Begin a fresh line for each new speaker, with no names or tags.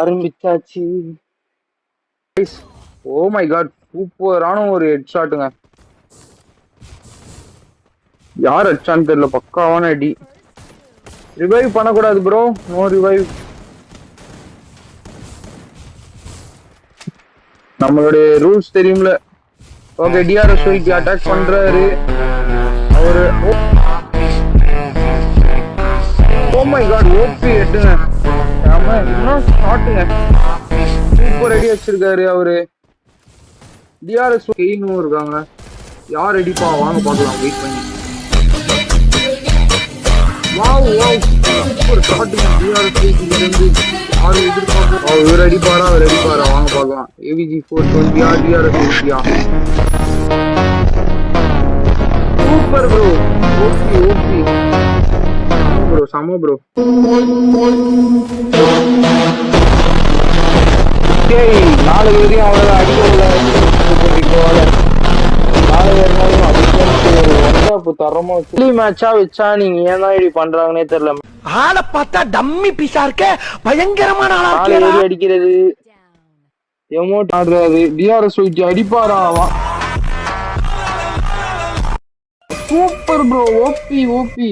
ஆரம்பிச்சாச்சு. ஓ my God, சூப்பரான ஒரு ஹெட் ஷாட்டுங்க. யார் ஹெட்ஷான்னு தெரியல, பக்காவான அடி. ரிவைவ் பண்ணக்கூடாது ப்ரோ, நோ ரிவைவ். நம்மளுடைய ரூல்ஸ் தெரியும்ல. ஓகே, டிஆர்எஸ் போயிட்டு அட்டாக் பண்றாரு அவரு. ஓ மை காட், ஓபி ஹெட்டுங்க. இன்னும் ஷாட்டுங்க, சூப்பர் அடி வச்சிருக்காரு அவரு. டிஆர்எஸ் கெயினும் இருக்காங்க. யார் அடிப்பா வாங்க பார்க்கலாம், வெயிட் பண்ணி. வாவ் வாவ், சூப்பர் ஷாட்டுங்க டிஆர்எஸ் இருந்து. யாரு எதிர்பார்க்க, இவர் அடிப்பாரா அவர் அடிப்பாரா வாங்க பார்க்கலாம். AVG 420 DRS 80. Super bro, OP OP, bro சம ப்ரோ. நாலு பேரையும் அவ்வளோ அடிக்கல. நாலு பேருனாலும் அதுக்கு தரமா மேட்சா வச்சா நீங்க ஏன் தான் இப்படி பண்றாங்கன்னே தெரியல.
ஆளை பார்த்தா டம்மி பீஸா இருக்க, பயங்கரமான
ஆளா அடிக்கிறது, எமோட் ஆடுறாரு. டிஆர்எஸ் வைட்டி அடிப்பாராவா. Super bro, OP OP.